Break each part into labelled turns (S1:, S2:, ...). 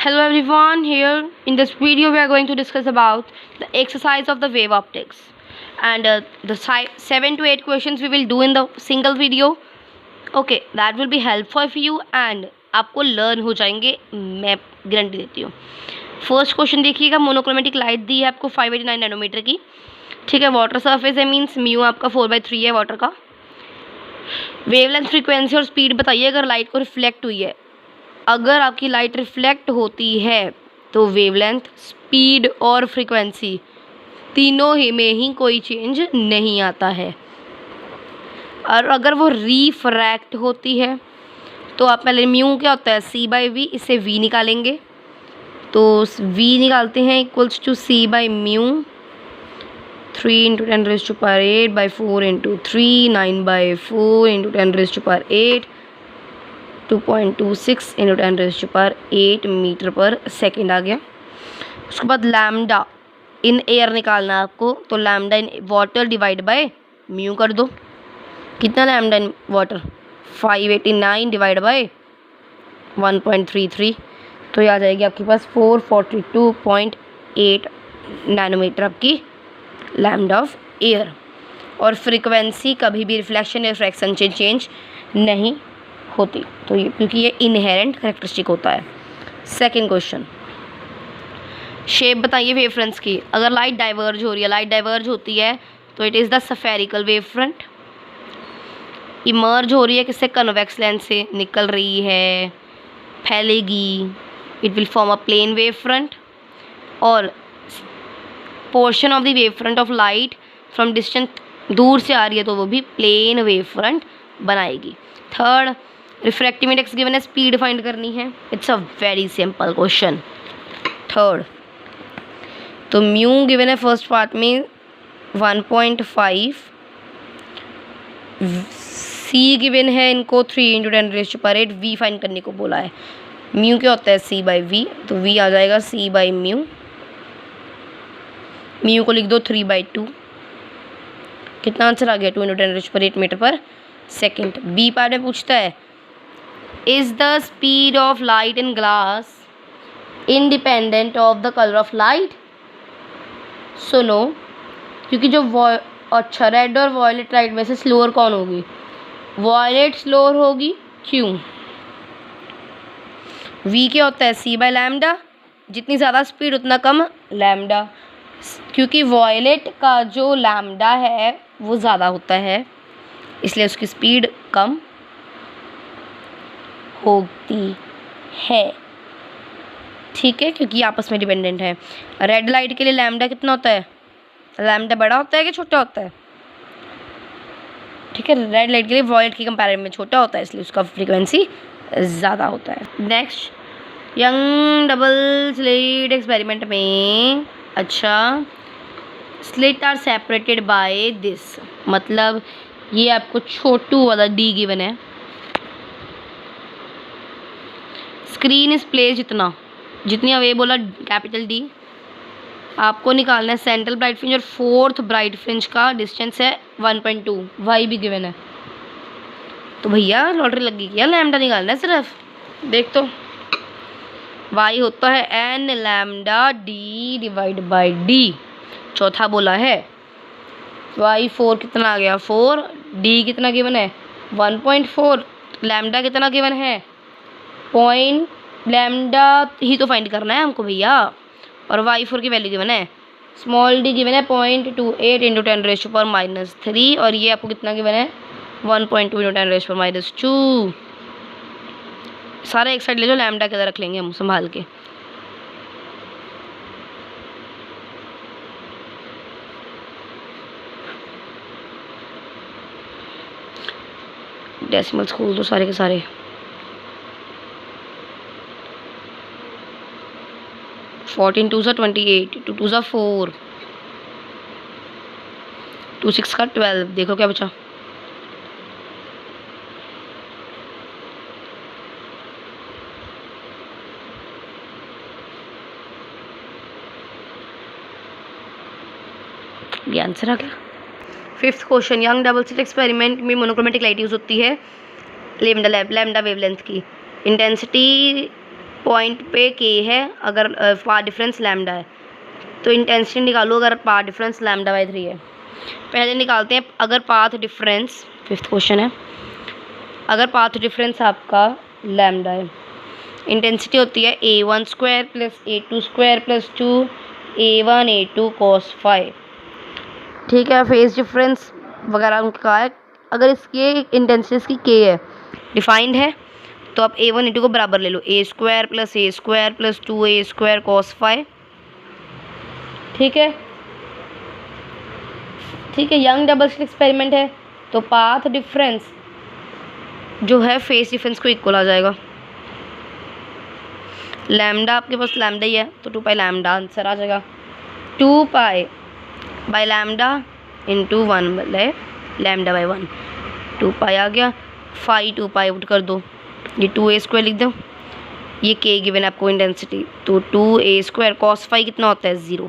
S1: Hello everyone, here in this video we are going to discuss about the exercise of the wave optics and the 7 to 8 questions we will do in the single video. Okay, that will be helpful for you and आपको learn हो जाएंगे, मैं guarantee देती हूँ। First question देखिएगा, monochromatic light दी है आपको 589 nanometre की, ठीक है। वाटर सरफेस है, मीन्स म्यू आपका 4/3 है वाटर का। वेवलेंथ, फ्रीक्वेंसी और स्पीड बताइए अगर लाइट को रिफ्लेक्ट हुई है। अगर आपकी लाइट रिफ्लेक्ट होती है तो वेवलेंथ, स्पीड और फ्रीक्वेंसी तीनों ही में ही कोई चेंज नहीं आता है। और अगर वो रिफ्रैक्ट होती है तो आप पहले म्यू क्या होता है c/v, इससे v निकालेंगे। तो v निकालते हैं इक्वल्स टू c/μ 3 × 10⁻⁸/4 × 3 9/4 × 10⁸8 2.26 × 10⁸8 मीटर पर सेकेंड आ गया। उसके बाद लैम्डा इन एयर निकालना है आपको, तो lambda in water divide by mu कर दो। कितना lambda in water 589 divide by 1.33, तो ये आ जाएगी आपके पास 442.8 नैनोमीटर आपकी लैम्डा ऑफ एयर। और फ्रीक्वेंसी कभी भी रिफ्लेक्शन या रिफ्रैक्शन से चेंज नहीं होती, तो ये क्योंकि ये इनहेरेंट कैरेक्टरिस्टिक होता है। सेकंड क्वेश्चन, शेप बताइए वेव फ्रंट्स की। अगर लाइट डाइवर्ज हो रही है, लाइट डाइवर्ज होती है तो it is the spherical wave front. Emerge हो रही है किससे, कन्वेक्स लेंस से निकल रही है, फैलेगी, it will form a plane wave front. और portion of the wave front of light from distance, दूर से आ रही है तो वो भी प्लेन वेव फ्रंट बनाएगी। थर्ड, रिफ्रैक्टिव इंडेक्स गिवन है, स्पीड फाइंड करनी है। It's a very simple question. Third, तो म्यू गिवन है फर्स्ट पार्ट में 1.5, सी गिवन है इनको 3 × 10⁸8, वी फाइंड करने को बोला है। म्यू क्या होता है c/v, तो v आ जाएगा c/μ। म्यू को लिख दो 3/2। कितना आंसर आ गया 2 × 10⁸8 मीटर पर सेकेंड। बी पार्ट में पूछता है, is the speed of light in glass independent of the colour of light. सुनो, क्योंकि जो अच्छा रेड और वॉयलेट लाइट में से स्लोअर कौन होगी, वॉयलेट स्लोअर होगी। क्यों? वी क्या होता है c/λ, जितनी ज़्यादा स्पीड उतना कम लैम्डा, क्योंकि वॉयलेट का जो लैम्डा है वो ज़्यादा होता है इसलिए उसकी स्पीड कम होती है, ठीक है, क्योंकि आपस में डिपेंडेंट है। रेड लाइट के लिए लैम्डा कितना होता है, लैम्डा बड़ा होता है कि छोटा होता है, ठीक है। रेड लाइट के लिए वॉयलेट की कंपैरिजन में छोटा होता है इसलिए उसका फ्रीक्वेंसी ज़्यादा होता है। Next, Young double slit experiment में, अच्छा, slit are separated by this, मतलब ये आपको छोटू वाला डी गिवन है। स्क्रीन इस प्लेस जितनी अवे बोला कैपिटल डी, आपको निकालना है सेंट्रल ब्राइट फ्रिंज और फोर्थ ब्राइट फ्रिंज का डिस्टेंस है 1.2, वाई भी गिवन है। तो भैया लॉटरी लगी क्या, लैम्डा निकालना है सिर्फ। देख तो वाई होता है n lambda D divide by d, चौथा बोला है। वाई 4 कितना आ गया 4, डी कितना गिवन है 1.4, लैम्डा कितना गिवन है पॉइंट, लैम्डा ही तो फाइंड करना है हमको भैया। और वाई 4 की वैल्यू गिवन है, स्मॉल डी गिवन है 0.28 × 10⁻³ और ये आपको कितना गिवन है 1.2 × 10⁻²। सारे एक साइड ले लो, लैम्डा के इधर रख लेंगे हम संभाल के। डेसिमल्स खोल दो सारे के सारे। 14 2 सा 28, 2 2 सा 4, 2 6 का 12, देखो क्या बचा। ये आंसर आ गया। Fifth question, young double slit experiment में मोनोक्रोमेटिक लाइट यूज़ होती है लैम्डा वेवलेंथ की। इंटेंसिटी पॉइंट पे के है, अगर पाथ डिफरेंस लैम्डा है तो इंटेंसिटी निकालो अगर पाथ डिफरेंस लैम्डा बाई 3 है। पहले निकालते हैं अगर पाथ डिफरेंस, 5th क्वेश्चन है, अगर पाथ डिफरेंस आपका लैम्डा है, इंटेंसिटी होती है A1 square plus A2 square plus 2 A1 A2 cos 5। ठीक है, फेज डिफरेंस वगैरह उनका है। अगर इसकी इंटेंसिटी इसकी के है, डिफाइंड है, तो आप A1 A2 को बराबर ले लो, A square plus 2A square cos 5। ठीक है, ठीक है, यंग डबल स्लिट एक्सपेरिमेंट है, तो पाथ डिफरेंस जो है फेस डिफरेंस को इक्वल आ जाएगा। लैम्डा आपके पास लैम्डा ही है तो 2 पाई लैम्डा आंसर आ जाएगा। 2 pi by lambda into 1 by lambda by 1, 2 पाई आ गया। 5 2 पाई आउट कर दो, ये 2A स्क्वायर लिख दो, ये के गिवन है आपको इंटेंसिटी, तो 2A स्क्वायर cos 5 कितना होता है 0,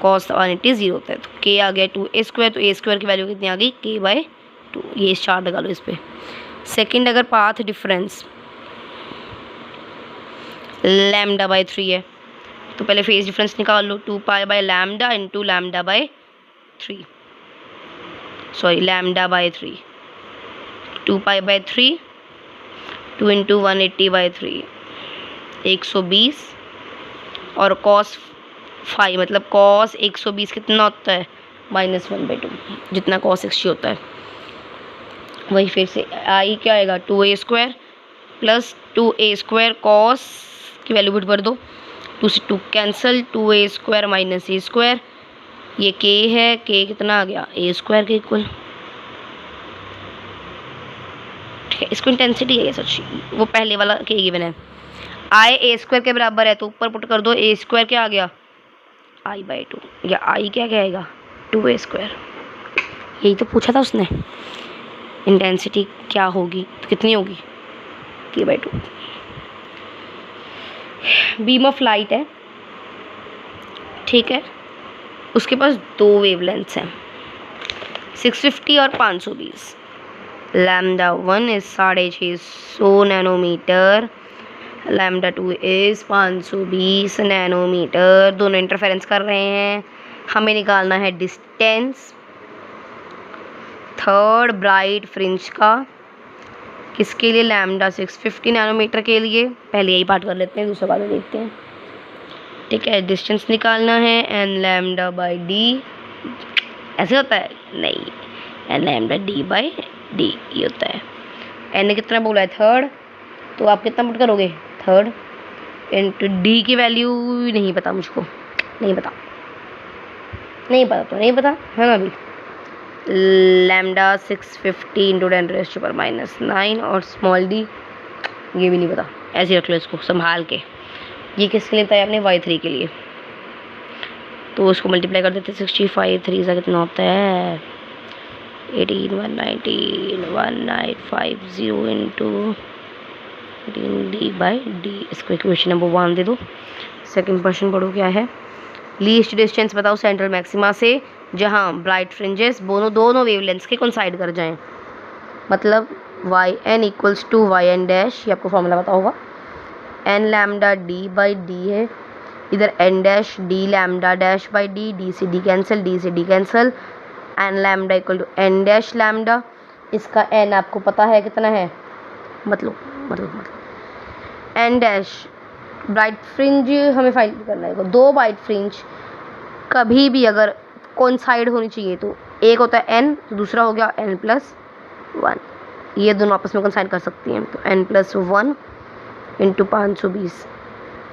S1: cos 180 0 होता है, तो के आ गया 2A स्क्वायर, तो A स्क्वायर की वैल्यू कितनी आ गई k बाई 2, ये चार्ट लगा लो इस पर। सेकेंड, अगर पाथ डिफरेंस लैम्डा बाई 3 है तो पहले फेज डिफरेंस निकाल लो, 2 pi by lambda into lambda by 3, sorry lambda by 3, 2 pi by 3, 2 into 180 by 3, 120, और cos 5 मतलब cos 120 कितना होता है -1/2, जितना cos 60 होता है। वही फिर से आई क्या आएगा 2A square plus 2A square cos की वैल्यू पुट कर दो, 2 से 2 cancel, 2A square minus A square, ये k है, k कितना आ गया A स्क्वायर के इक्वल। ठीक है, इसको इंटेंसिटी है ये सच, वो पहले वाला k गिवन है, I A स्क्वायर के बराबर है तो ऊपर पुट कर दो, A स्क्वायर क्या आ गया I बाई 2, या I क्या आएगा 2A स्क्वायर, यही तो पूछा था उसने, इंटेंसिटी क्या होगी तो कितनी होगी k by 2। Beam of light है, ठीक है, उसके पास 2 वेवलेंथ्स हैं 650 और 520, lambda 1 is 650 nanometre, lambda 2 is 520 nanometre, दोनों इंटरफेरेंस कर रहे हैं, हमें निकालना है डिस्टेंस थर्ड ब्राइट फ्रिंज का, किसके लिए लैम्डा 650 नैनोमीटर के लिए, पहले यही पार्ट कर लेते हैं दूसरा बात देखते हैं। ठीक है, डिस्टेंस निकालना है एन लैम्डा बाई डी, ऐसे होता है नहीं, n lambda D by d ये होता है। एन ने कितना बोला है थर्ड, तो आप कितना पुट करोगे थर्ड इंटू डी की वैल्यू नहीं पता मुझको, नहीं पता तो नहीं पता है ना अभी, लैम्डा 650 इंटू 10⁻⁻⁹ और स्मॉल डी ये भी नहीं पता, ऐसे रख लो इसको संभाल के। ये किसके लिए बताया आपने y3 के लिए, तो उसको मल्टीप्लाई कर देते 65 3 से कितना होता है 18 119 1950 इंटू 18 डी बाई डी, इसको इक्वेशन नंबर 1 दे दो। सेकंड क्वेश्चन पढ़ो क्या है, लीस्ट डिस्टेंस बताओ सेंट्रल मैक्सिमा से जहां ब्राइट फ्रिंजेस दोनों वेवलेंथ्स के कोइंसाइड कर जाएं, मतलब Y N equals to Y N dash, ये आपको फॉर्मूला पता होगा, N lambda D by D है, इधर N dash D lambda dash by D, D से D cancel, N lambda equal to N dash lambda, इसका एन आपको पता है कितना है, मतलब एन डैश ब्राइट फ्रिंज हमें फाइंड करना है, 2 ब्राइट फ्रिंज कभी भी अगर कोइंसाइड होनी चाहिए तो एक होता है एन, तो दूसरा हो गया एन प्लस 1, ये दोनों आपस में कोइंसाइड कर सकती हैं, तो एन प्लस 1 इंटू 520,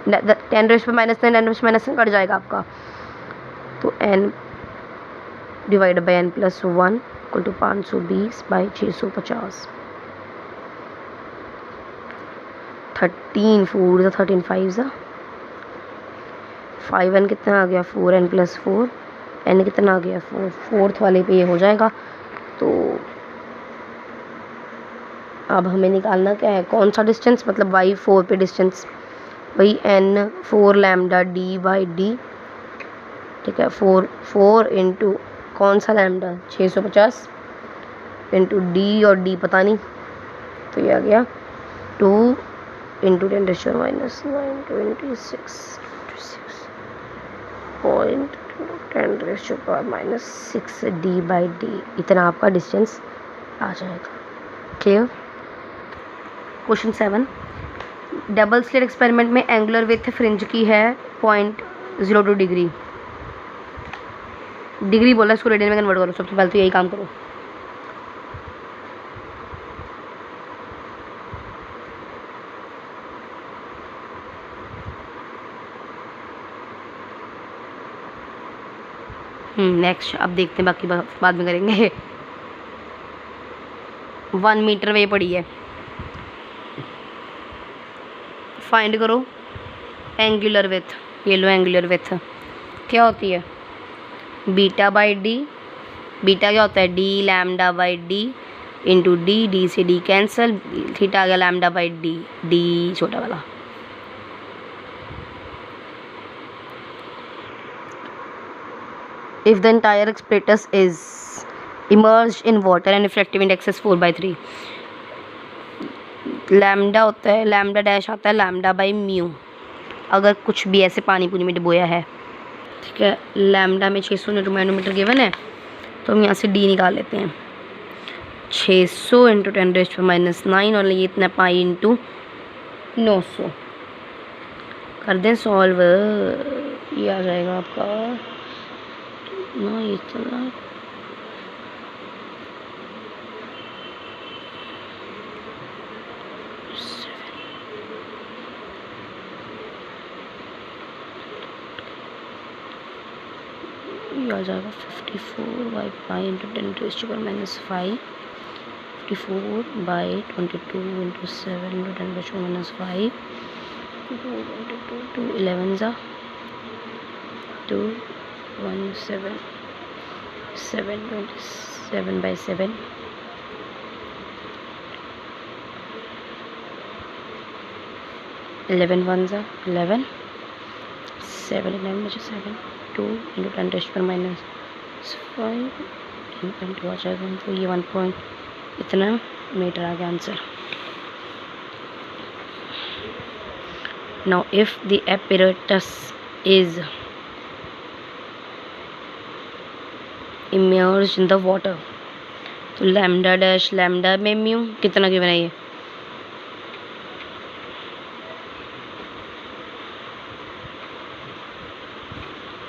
S1: 10⁻⁻⁹ कट जाएगा आपका, तो n divide by n plus 1 equal to 520 by 650, 13 4 13 5 5n कितना आ गया 4n प्लस 4, n कितना आ गया 4, फोर्थ वाले पे ये हो जाएगा। तो अब हमें निकालना क्या है, कौन सा डिस्टेंस, मतलब y4 पे डिस्टेंस, वही n 4 lambda D by D, ठीक है, 4 इंटू कौन सा लैम्डा 650 इंटू डी, और डी पता नहीं, तो ये आ गया 2 इंटू 10⁻⁻9 26.10⁻⁻6 d/d, इतना आपका डिस्टेंस आ जाएगा। Clear. Question 7, double slit experiment में एंगुलर विथ फ्रिंज की है 0.02 डिग्री। डिग्री बोला, इसको रेडियन में कन्वर्ट करो। सबसे पहले तो यही काम करो। नेक्स्ट अब देखते हैं, बाकी बाद में करेंगे। 1 मीटर वे पड़ी है, फाइंड करो एंगुलर विथ। ये लो एंगुलर विथ क्या होती है, β/d। बीटा क्या होता है, d λ/d into D, D से d कैंसिल, थीटा आ गया λ/d, d छोटा वाला। If the entire apparatus is immersed in water and refractive index is 4/3, lambda होता है, लैम्डा डैश आता है λ/μ। अगर कुछ भी ऐसे पानी पूरी में डुबोया है, ठीक है, लैम्डा में 600 नैनोमीटर गिवन है, तो हम यहाँ से d निकाल लेते हैं। 600 इंटू 10⁻⁹ और ये इतना पाई इंटू 900 कर दें सॉल्व। ये आ जाएगा आपका ना, ये चला ये आ जाएगा 54/π इंटू 10⁻⁵, 54/22 इंटू 7 इंटू 10⁻⁵, 2 11 ज़ा 217 7/7 11 1 ज़ा 11 7 11 7 2 इंटू 10⁻⁵ इंटू आ जाएगा, तो ये 1 पॉइंट इतना मीटर आ गया answer. Now if the apparatus is immersed in the water, तो लैम्डा डैश लैम्डा में म्यू कितना गिवन है, ये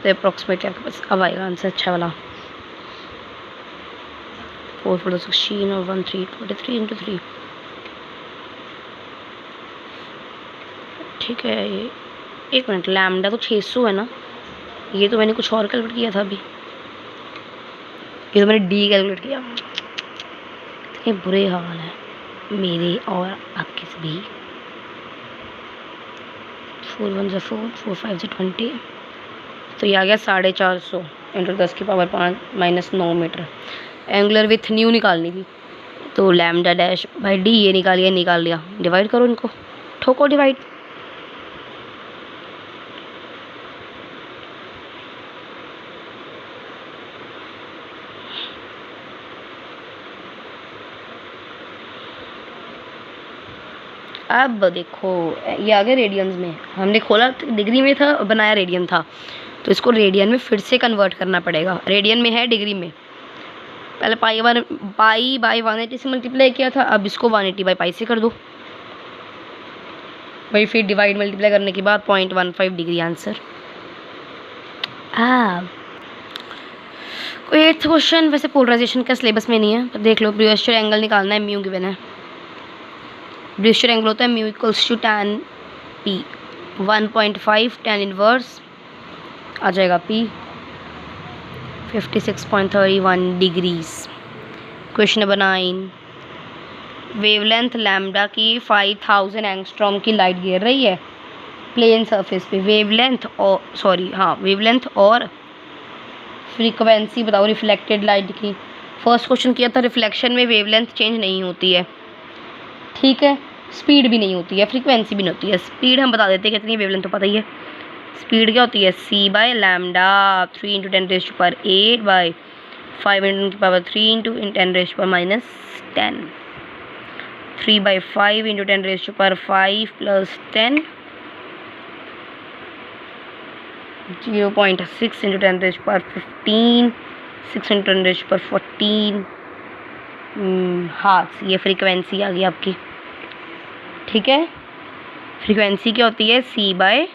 S1: तो अप्रॉक्सीमेटली आपके पास अब आएगा आंसर अच्छा वाला। 4 4 16 और 1 3 23 इंटू 3, ठीक है। ये 1 मिनट, लैम्डा तो 600 है ना, ये तो मैंने कुछ और कैलकुलेट किया था अभी, ये तो मैंने डी कैलकुलेट किया। इतने बुरे हाल है मेरे और आपके सभी। 4 1 4 4 5 20, तो ये आ गया 450 इंटू 10⁻⁻9 मीटर। एंगुलर विथ न्यू निकालनी थी, तो लैम्डा डैश बाई डी, ये निकाल लिया। डिवाइड करो इनको, ठोको डिवाइड। अब देखो ये आ गया रेडियंस में, हमने खोला डिग्री में था, बनाया रेडियन था, तो इसको रेडियन में फिर से कन्वर्ट करना पड़ेगा। रेडियन में है, डिग्री में पहले π/180 से मल्टीप्लाई किया था, अब इसको 180/π से कर दो भाई, फिर डिवाइड मल्टीप्लाई करने के बाद 0.15 डिग्री आंसर। कोई 8th क्वेश्चन, वैसे पोलराइजेशन का सिलेबस में नहीं है, तो देख लो। ब्रेवियस्टर एंगल निकालना है, म्यू गिवन है। ब्रेवियस्टर एंगल होता है mu equals to tan p, 1.5 tan inverse आ जाएगा p 56.31 degrees. Question number 9, wavelength lambda की 5000 एंगस्ट्रॉम की लाइट गिर रही है प्लेन सरफेस पे। वेवलेंथ और फ्रीक्वेंसी बताओ रिफ्लेक्टेड लाइट की। फर्स्ट क्वेश्चन किया था, रिफ्लेक्शन में वेवलेंथ चेंज नहीं होती है, ठीक है, स्पीड भी नहीं होती है, फ्रीक्वेंसी भी नहीं होती है। स्पीड हम बता देते हैं कितनी, वेवलेंथ तो पता ही है। स्पीड क्या होती है, c/λ 3 into 10⁸ 5 into 3 into 10⁻⁻10। 3/5 into 10 raised to power 5 plus 10. 0.6 into 10 raised to power 15. 6 into 10 raised to power 14. हाँ, ये फ्रीक्वेंसी आ गई आपकी. ठीक है, फ्रीक्वेंसी क्या होती है? c by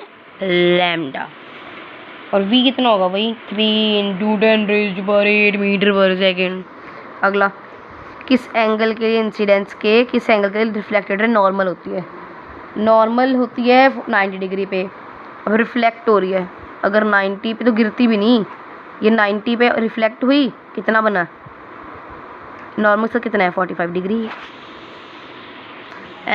S1: lambda. और v कितना होगा भाई? 3 into 10 raised to power 8 metre पर सेकेंड. अगला, किस एंगल के लिए इंसिडेंस के किस एंगल के लिए रिफ्लेक्टेड रे नॉर्मल होती है? नॉर्मल होती है 90 डिग्री पे. अब रिफ्लेक्ट हो रही है, अगर 90 पे तो गिरती भी नहीं, ये 90 पे रिफ्लेक्ट हुई, कितना बना? नॉर्मल से कितना है? 45 degree.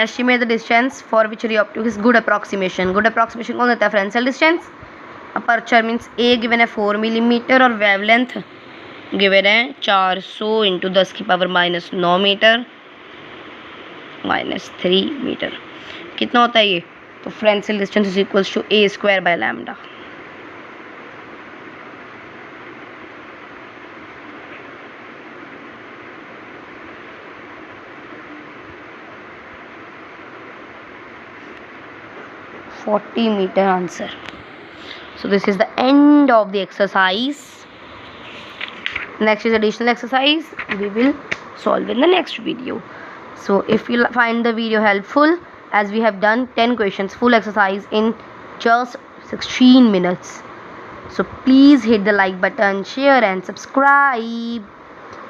S1: Estimate the distance for which ray optic is good approximation. Good approximation कौन देता है? Referential distance. Aperture means A given है 4 मिलीमीटर और वेवलेंथ गिवन है 400 इंटू 10 की पावर -9 मीटर -3 मीटर. कितना होता है ये? तो referential distance is equals to a square by lambda. $40 meter answer. So this is the end of the exercise. Next is additional exercise. We will solve in the next video. So if you find the video helpful, as we have done 10 questions full exercise in just 16 minutes. So please hit the like button, share and subscribe.